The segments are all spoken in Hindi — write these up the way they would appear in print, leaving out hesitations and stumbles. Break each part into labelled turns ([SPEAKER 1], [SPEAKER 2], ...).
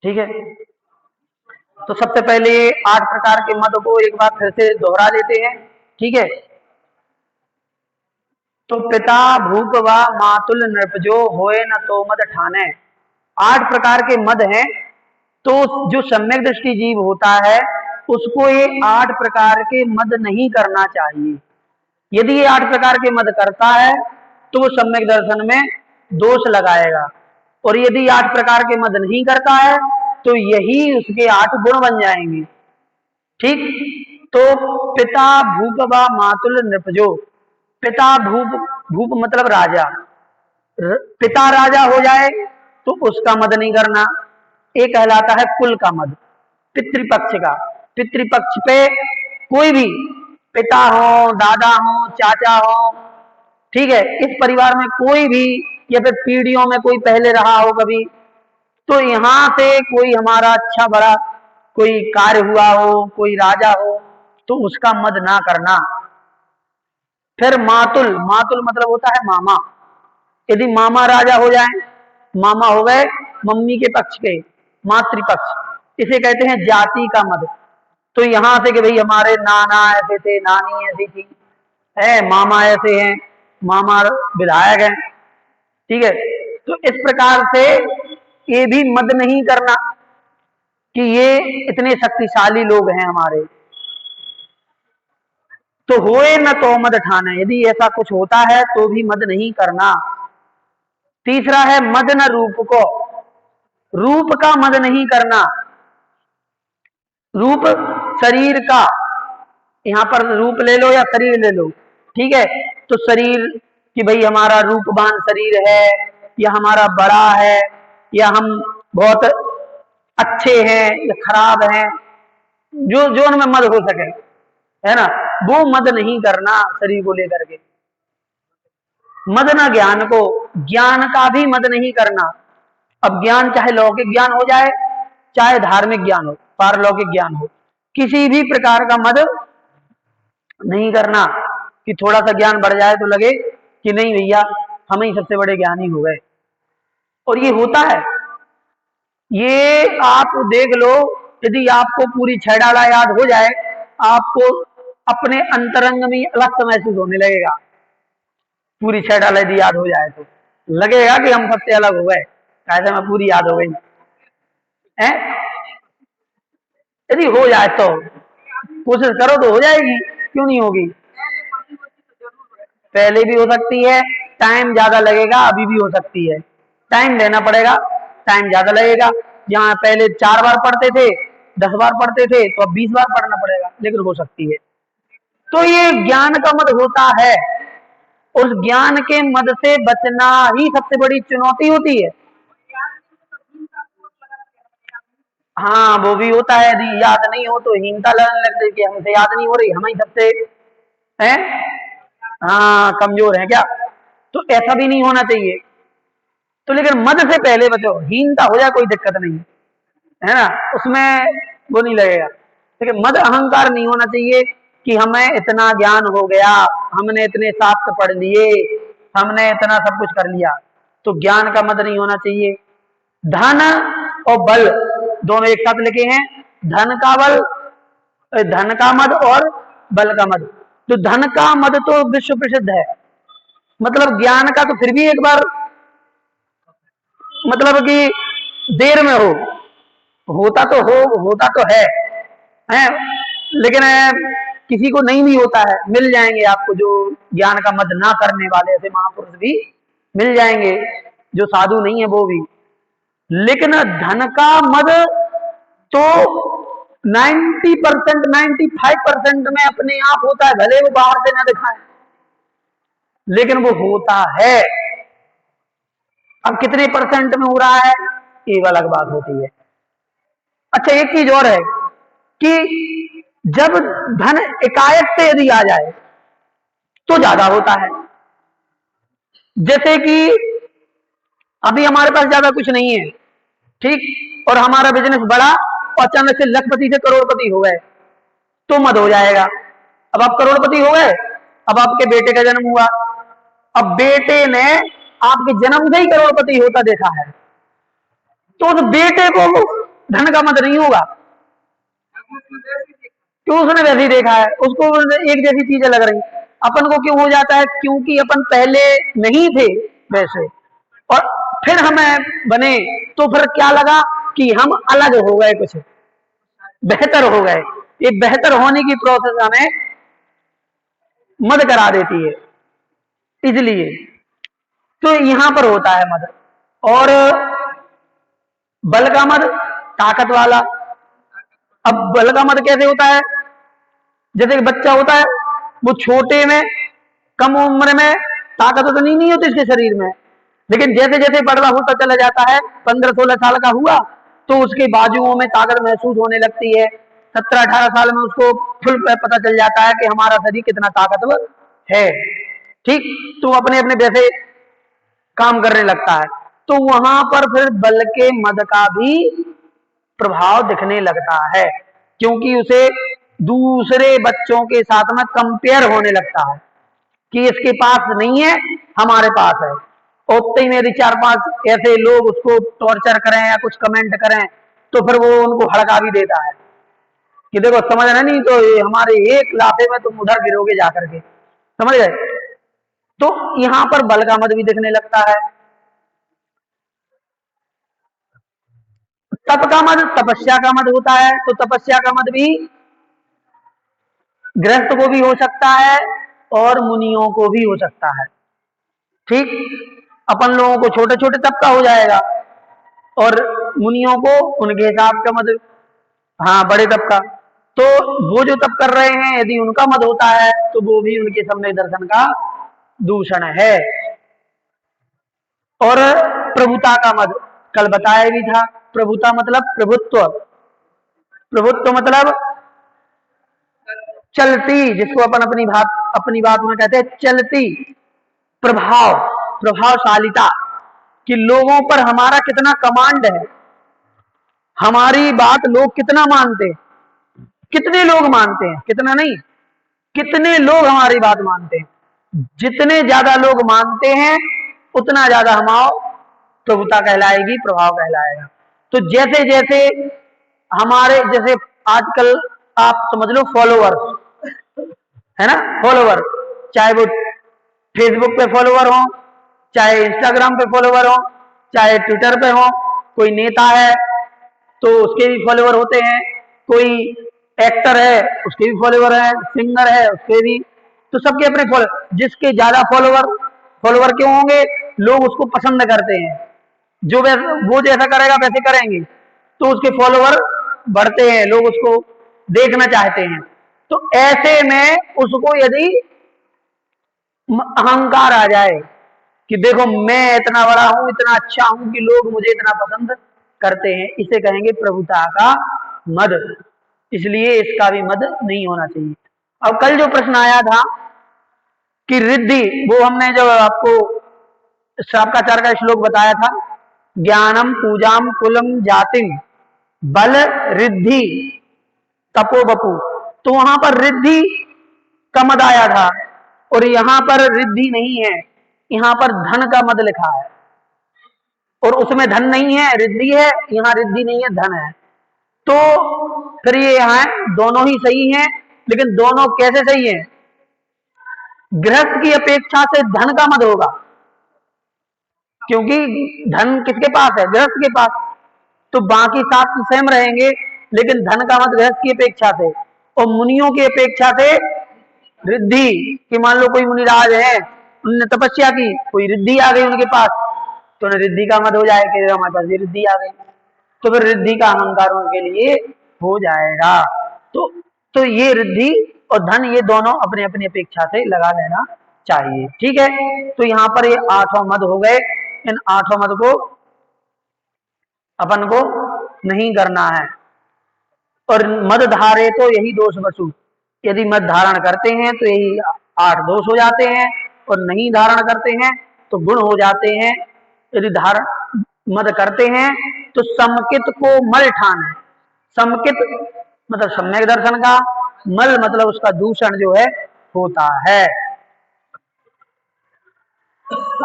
[SPEAKER 1] ठीक है, तो सबसे पहले 8 प्रकार के मद को एक बार फिर से दोहरा लेते हैं। ठीक है, तो पिता भूप व मातुल नृपजो होए न तो मद ठाने। 8 प्रकार के मद हैं। तो जो सम्यक दृष्टि जीव होता है उसको ये 8 प्रकार के मद नहीं करना चाहिए। यदि ये 8 प्रकार के मद करता है तो वो सम्यक दर्शन में दोष लगाएगा, और यदि 8 प्रकार के मद नहीं करता है तो यही उसके 8 गुण बन जाएंगे। ठीक, तो पिता भूप व मातुल नृपजो, पिता भूप, भूप मतलब राजा, पिता राजा हो जाए तो उसका मद नहीं करना। एक कहलाता है कुल का मद, पितृपक्ष का। पितृपक्ष पे कोई भी पिता हो, दादा हो, चाचा हो, ठीक है, इस परिवार में कोई भी, या फिर पीढ़ियों में कोई पहले रहा हो कभी, तो यहां से कोई हमारा अच्छा बड़ा कोई कार्य हुआ हो, कोई राजा हो, तो उसका मद ना करना। फिर मातुल, मातुल मतलब होता है मामा। यदि मामा राजा हो जाए, मामा हो गए मम्मी के पक्ष के, मातृपक्ष, इसे कहते हैं जाति का मद। तो यहां से कि भाई हमारे नाना ऐसे थे, नानी ऐसी थी, है मामा ऐसे हैं, मामा विधायक हैं, ठीक है, तो इस प्रकार से ये भी मद नहीं करना कि ये इतने शक्तिशाली लोग हैं हमारे। तो होए न तो मद ठाना, यदि ऐसा कुछ होता है तो भी मद नहीं करना। तीसरा है मद न रूप को, रूप का मद नहीं करना। रूप शरीर का, यहां पर रूप ले लो या शरीर ले लो, ठीक है, तो शरीर कि भाई हमारा रूपवान शरीर है, या हमारा बड़ा है, या हम बहुत अच्छे हैं या खराब हैं, जो जो उनमें मद हो सके, है ना, वो मद नहीं करना शरीर को लेकर के। मद ना ज्ञान को, ज्ञान का भी मद नहीं करना। अब ज्ञान चाहे लौकिक ज्ञान हो जाए, चाहे धार्मिक ज्ञान हो, पारलौकिक ज्ञान हो, किसी भी प्रकार का मद नहीं करना कि थोड़ा सा ज्ञान बढ़ जाए तो लगे कि नहीं भैया हम ही सबसे बड़े ज्ञानी हो गए। और ये होता है, ये आप देख लो, यदि आपको पूरी छह डाला याद हो जाए, आपको अपने अंतरंग में अलग सा महसूस होने लगेगा। पूरी छह डाला यदि याद हो जाए तो लगेगा कि हम सबसे अलग हो गए, कैसे मैं पूरी याद हो गई है। यदि हो जाए तो कोशिश करो तो हो जाएगी, क्यों नहीं होगी। पहले भी हो सकती है, टाइम ज्यादा लगेगा, अभी भी हो सकती है, टाइम देना पड़ेगा, टाइम ज्यादा लगेगा। जहां पहले 4 बार पढ़ते थे, 10 बार पढ़ते थे, तो अब 20 बार पढ़ना पड़ेगा, लेकिन हो सकती है। तो ये ज्ञान का मद होता है, उस ज्ञान के मद से बचना ही सबसे बड़ी चुनौती होती है। हाँ वो भी होता है, यदि याद नहीं हो तो हीनता लगने लगती है कि हमसे याद नहीं हो रही, हम ही सबसे हैं, हाँ कमजोर है क्या, तो ऐसा भी नहीं होना चाहिए। तो लेकिन मद से पहले बचो, हीनता हो जाए कोई दिक्कत नहीं है ना, उसमें वो नहीं लगेगा, लेकिन मद अहंकार नहीं होना चाहिए कि हमें इतना ज्ञान हो गया, हमने इतने शास्त्र पढ़ लिए, हमने इतना सब कुछ कर लिया, तो ज्ञान का मद नहीं होना चाहिए। धन और बल दोनों एक साथ लिखे हैं, धन का बल, धन का मद और बल का मद। तो धन का मद तो विश्व प्रसिद्ध है, मतलब ज्ञान का तो फिर भी एक बार मतलब कि देर में हो, होता तो होता तो है, लेकिन किसी को नहीं भी होता है, मिल जाएंगे आपको जो ज्ञान का मद ना करने वाले ऐसे महापुरुष भी मिल जाएंगे, जो साधु नहीं है वो भी। लेकिन धन का मद तो 90%, 95% में अपने आप होता है, भले वो बाहर से ना दिखाए, लेकिन वो होता है। अब कितने परसेंट में हो रहा है ये अलग बात होती है। अच्छा एक चीज और है कि जब धन एकाएक से यदि आ जाए तो ज्यादा होता है। जैसे कि अभी हमारे पास ज्यादा कुछ नहीं है, ठीक, और हमारा बिजनेस बड़ा और अचानक से लखपति से करोड़पति हो गए, तो मद हो जाएगा। अब आप करोड़पति हो गए, अब आपके बेटे का जन्म हुआ, अब बेटे ने आपके जन्म से ही करोड़पति होता देखा है, तो उस बेटे को धन का मद नहीं होगा, क्यों? उसने वैसे ही देखा है, उसको एक जैसी चीजें लग रही। अपन को क्यों हो जाता है? क्योंकि अपन पहले नहीं थे वैसे, और फिर हमें बने, तो फिर क्या लगा कि हम अलग हो गए, कुछ बेहतर हो गए। ये बेहतर होने की प्रोसेस हमें मद करा देती है, इसलिए तो यहां पर होता है मद। और बल का मद ताकत वाला। अब बल का मद कैसे होता है? जैसे कि बच्चा होता है, वो छोटे में, कम उम्र में ताकत तो नहीं होती इसके शरीर में, लेकिन जैसे जैसे बड़ा होता चला जाता है, 15-16 साल का हुआ तो उसके बाजुओं में ताकत महसूस होने लगती है। 17-18 साल में उसको फुल पता चल जाता है कि हमारा शरीर कितना ताकतवर है। ठीक, तो अपने अपने वैसे काम करने लगता है। तो वहां पर फिर बल के मद का भी प्रभाव दिखने लगता है, क्योंकि उसे दूसरे बच्चों के साथ में कंपेयर होने लगता है कि इसके पास नहीं है, हमारे पास है। उतने ही मेरी 4-5 ऐसे लोग उसको टॉर्चर करें या कुछ कमेंट करें, तो फिर वो उनको हड़का भी देता है कि देखो समझना नहीं तो ये हमारे एक लाफे में तुम उधर गिरोगे जाकर के, समझ गए? तो यहां पर बल का मद भी दिखने लगता है। तप का मद, तपस्या का मद होता है, तो तपस्या का मद भी गृहस्थ को भी हो सकता है और मुनियों को भी हो सकता है। ठीक, अपन लोगों को छोटे छोटे तप का हो जाएगा और मुनियों को उनके हिसाब का मद, हाँ बड़े तप का। तो वो जो तप कर रहे हैं यदि उनका मद होता है तो वो भी उनके सम्यक दर्शन का दूषण है। और प्रभुता का मद कल बताया भी था। प्रभुता मतलब प्रभुत्व, प्रभुत्व मतलब चलती, जिसको अपन अपनी बात में कहते हैं चलती, प्रभाव, प्रभावशालिता, कि लोगों पर हमारा कितना कमांड है, हमारी बात लोग कितना मानते हैं। कितने लोग मानते हैं, कितना नहीं, कितने लोग हमारी बात मानते हैं। जितने ज्यादा लोग मानते हैं उतना ज्यादा हमारा प्रभुता कहलाएगी, प्रभाव कहलाएगा। तो जैसे जैसे हमारे, जैसे आजकल आप समझ लो फॉलोवर है ना, फॉलोवर, चाहे वो फेसबुक पे फॉलोवर हो, चाहे इंस्टाग्राम पे फॉलोवर हो, चाहे ट्विटर पे हो, कोई नेता है तो उसके भी फॉलोवर होते हैं, कोई एक्टर है उसके भी फॉलोवर है, सिंगर है उसके भी, तो सबके अपने फॉलोवर। जिसके ज्यादा फॉलोवर, फॉलोवर क्यों होंगे? लोग उसको पसंद करते हैं, जो वो जैसा करेगा वैसे करेंगे, तो उसके फॉलोवर बढ़ते हैं, लोग उसको देखना चाहते हैं। तो ऐसे में उसको यदि अहंकार आ जाए कि देखो मैं इतना बड़ा हूं, इतना अच्छा हूं कि लोग मुझे इतना पसंद करते हैं, इसे कहेंगे प्रभुता का मद। इसलिए इसका भी मद नहीं होना चाहिए। अब कल जो प्रश्न आया था कि रिद्धि, वो हमने जो आपको श्रावकाचार्य का श्लोक बताया था, ज्ञानम पूजाम कुलम जातिम बल रिद्धि तपो बपू, तो वहां पर रिद्धि का मद आया था और यहां पर रिद्धि नहीं है, यहां पर धन का मद लिखा है और उसमें धन नहीं है, रिद्धि है, यहाँ रिद्धि नहीं है, धन है। तो फिर ये यहाँ दोनों ही सही हैं, लेकिन दोनों कैसे सही हैं? गृहस्थ की अपेक्षा से धन का मद होगा, क्योंकि धन किसके पास है? गृहस्थ के पास। तो बाकी 7 सेम रहेंगे, लेकिन धन का मद गृहस्थ की अपेक्षा से और मुनियों की अपेक्षा से रिद्धि, कि मान लो कोई मुनिराज है, उन्होंने तपस्या की, कोई रिद्धि आ गई उनके पास, तो उन्हें रिद्धि का मद हो जाएगा कि हमारे पास ये रिद्धि आ गई, तो फिर रिद्धि का अहंकार उनके लिए हो जाएगा। तो तो ये रिद्धि और धन, ये दोनों अपने अपनी अपेक्षा से लगा लेना चाहिए। ठीक है, तो यहाँ पर ये 8 मद हो गए। इन 8 मद को अपन को नहीं करना है। और मद धारे तो यही दोष बसु, यदि मद धारण करते हैं तो यही 8 दोष हो जाते हैं, और नहीं धारण करते हैं तो गुण हो जाते हैं। यदि धारण मद करते हैं तो समकित को मल ठान है, समकित मतलब सम्यक दर्शन का, मल मतलब उसका दूषण जो है होता है।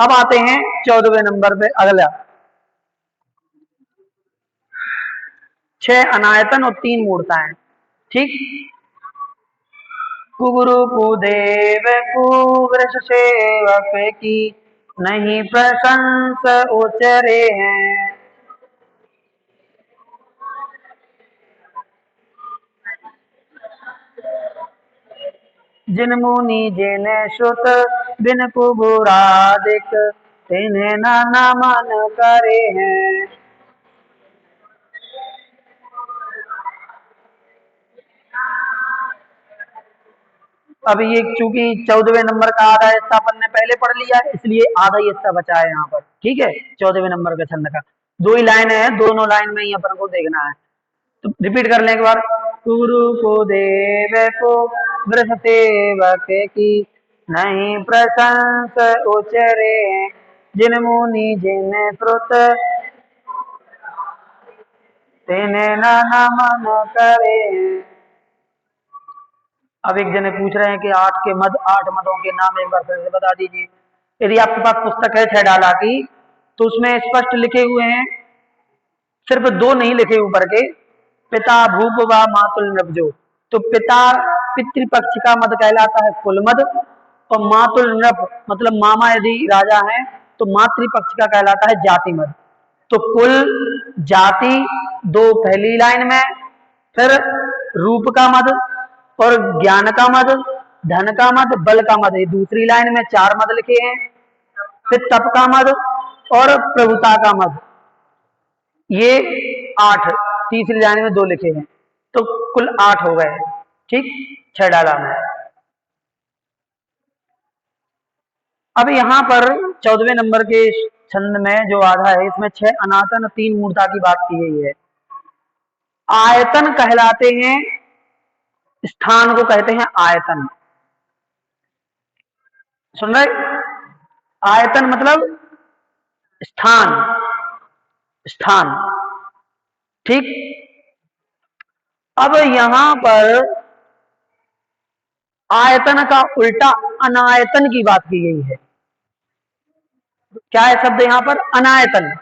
[SPEAKER 1] अब आते हैं 14वें नंबर पे, अगला 6 अनायतन और 3 मूर्ताएं। ठीक। कुगुरु कुदेव कुवृष सेवक की नहीं प्रशंस उचरे हैं। जिन मुनि जिन श्रुत बिन कुबुरादिक तिन्हें न नमन करे हैं। अब ये चूंकि 14वें नंबर का आधा हिस्सा अपन ने पहले पढ़ लिया है, इसलिए आधा ही हिस्सा बचा है यहाँ पर। ठीक है, 14वें नंबर के छंद का 2 ही लाइन है, दोनों लाइन में ही अपन को देखना है। तो रिपीट कर लें एक बार। गुरु को देव को वृष सेवक की नहीं प्रशंस उचरे, जिन मुनि जिन श्रुत तिन्हें न नमन करे। अब एक जने पूछ रहे हैं कि 8 मदों के नाम एक बार फिर से बता दीजिए। यदि आपके पास पुस्तक है 6 डाला की, तो उसमें स्पष्ट लिखे हुए हैं, सिर्फ 2 नहीं लिखे ऊपर के, पिता भूप व मातुल नृपजो। तो पिता पितृपक्ष का मद कहलाता है कुल मद, और मातुल नृप मतलब मामा यदि राजा हैं तो मातृपक्ष का कहलाता है जाति मद। तो कुल, जाति 2 पहली लाइन में, फिर रूप का मद और ज्ञान का मद, धन का मद, बल का मद, ये दूसरी लाइन में 4 मद लिखे हैं। फिर तप का मद और प्रभुता का मद, ये 8, तीसरी लाइन में 2 लिखे हैं, तो कुल 8 हो गए। ठीक, 6 डाला में। अब यहां पर 14वें नंबर के छंद में जो आधा है, इसमें 6 अनातन 3 मूर्ता की बात की गई है। आयतन कहलाते हैं, स्थान को कहते हैं आयतन। सुन रहे? आयतन मतलब स्थान, स्थान। ठीक। अब यहां पर आयतन का उल्टा अनायतन की बात की गई है। क्या है शब्द यहां पर? अनायतन।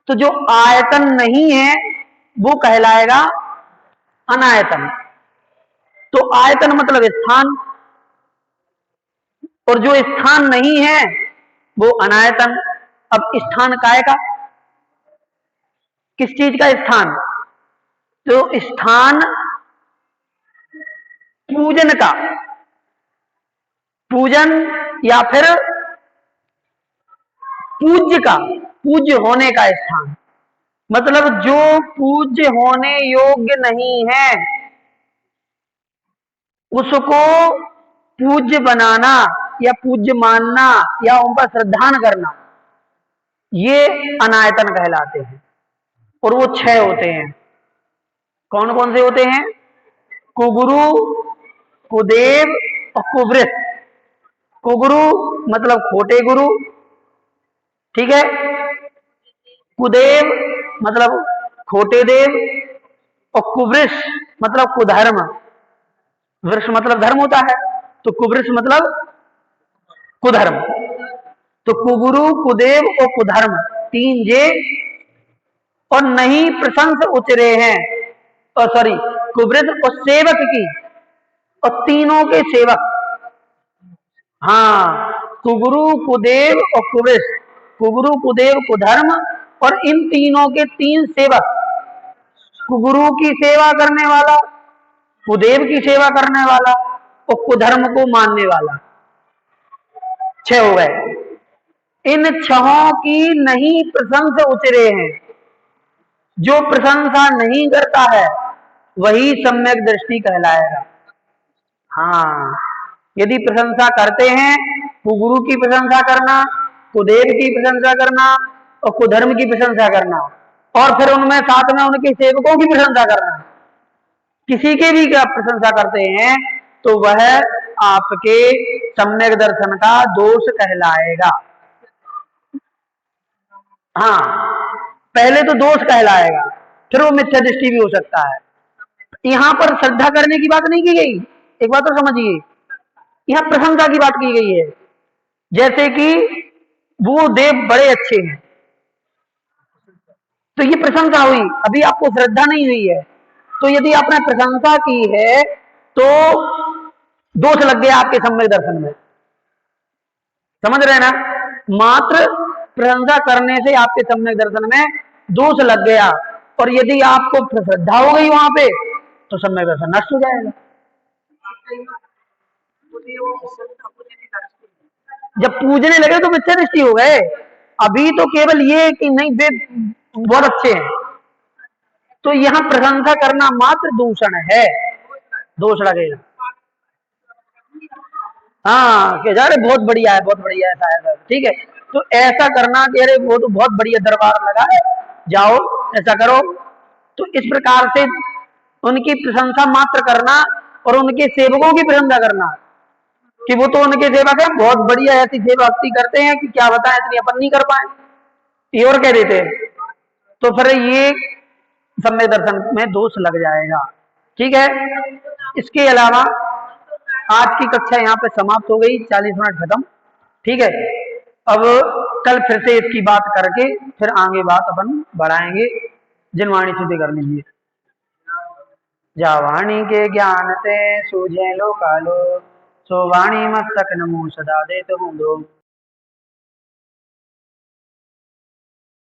[SPEAKER 1] तो जो आयतन नहीं है वो कहलाएगा अनायतन। तो आयतन मतलब स्थान, और जो स्थान नहीं है वो अनायतन। अब स्थान काय का? किस चीज का स्थान? तो स्थान पूजन का, पूजन या फिर पूज्य का, पूज्य होने का स्थान। मतलब जो पूज्य होने योग्य नहीं है उसको पूज्य बनाना या पूज्य मानना या उन पर श्रद्धान करना, ये अनायतन कहलाते हैं। और वो 6 होते हैं। कौन कौन से होते हैं? कुगुरु, कुदेव और कुवृष। कुगुरु मतलब खोटे गुरु, ठीक है। कुदेव मतलब खोटे देव, और कुवृष मतलब कुधर्म। वृष मतलब धर्म होता है, तो कुवृष मतलब कुधर्म। तो कुगुरु, कुदेव और कुधर्म 3 जे, और नहीं प्रशंस उचरे हैं, और सॉरी कुवृष और सेवक की, और तीनों के सेवक। हाँ, कुगुरु, कुदेव और कुवृष, कुगुरु, कुदेव, कुधर्म, और इन तीनों के 3 सेवक। कुगुरु की सेवा करने वाला, कुदेव की सेवा करने वाला और कुधर्म को मानने वाला, 6 हो गए। इन 6 की नहीं प्रशंसा उचरे हैं। जो प्रशंसा नहीं करता है वही सम्यक दृष्टि कहलाएगा। हाँ, यदि प्रशंसा करते हैं, कुगुरु की प्रशंसा करना, कुदेव की प्रशंसा करना और कुधर्म की प्रशंसा करना, और फिर उनमें साथ में उनके सेवकों की प्रशंसा करना, किसी के भी क्या प्रशंसा करते हैं तो वह आपके सम्यक दर्शन का दोष कहलाएगा। हाँ, पहले तो दोष कहलाएगा, फिर वो मिथ्या दृष्टि भी हो सकता है। यहां पर श्रद्धा करने की बात नहीं की गई, एक बात तो समझिए, यहां प्रशंसा की बात की गई है। जैसे कि वो देव बड़े अच्छे हैं, तो ये प्रशंसा हुई, अभी आपको श्रद्धा नहीं हुई है। तो यदि आपने प्रशंसा की है तो दोष लग गया आपके सम्यक दर्शन में, समझ रहे हैं ना। मात्र प्रशंसा करने से आपके सम्यक दर्शन में दोष लग गया, और यदि आपको श्रद्धा हो गई वहां पे तो सम्यक दर्शन नष्ट हो जाएगा। जब पूजने लगे तो मिथ्या दृष्टि हो गए। अभी तो केवल ये कि नहीं वे बहुत अच्छे हैं, तो यहाँ प्रशंसा करना मात्र दूषण है, दोष लगेगा। हाँ कि अरे बहुत बढ़िया है, बहुत बढ़िया है साहब, ठीक है। तो ऐसा करना कि अरे वो तो बहुत बढ़िया दरबार लगा है, जाओ ऐसा करो। तो इस प्रकार से उनकी प्रशंसा मात्र करना और उनके सेवकों की प्रशंसा करना कि वो तो उनके सेवक है, बहुत बढ़िया ऐसी सेवा भक्ति करते हैं कि क्या बताएं, इतनी अपन नहीं कर पाए, ये और कह देते हैं। तो फिर ये सम्यक दर्शन में दोष लग जाएगा, ठीक है। इसके अलावा आज की कक्षा यहाँ पे समाप्त हो गई, 40 मिनट खत्म, ठीक है। अब कल फिर से इसकी बात करके फिर आगे बात अपन बढ़ाएंगे। जिनवाणी शुद्धि कर लीजिए। जावाणी के ज्ञान ते सूझे लो कालो, सो वाणी मस्तक नमो सदा देत हूँ दो।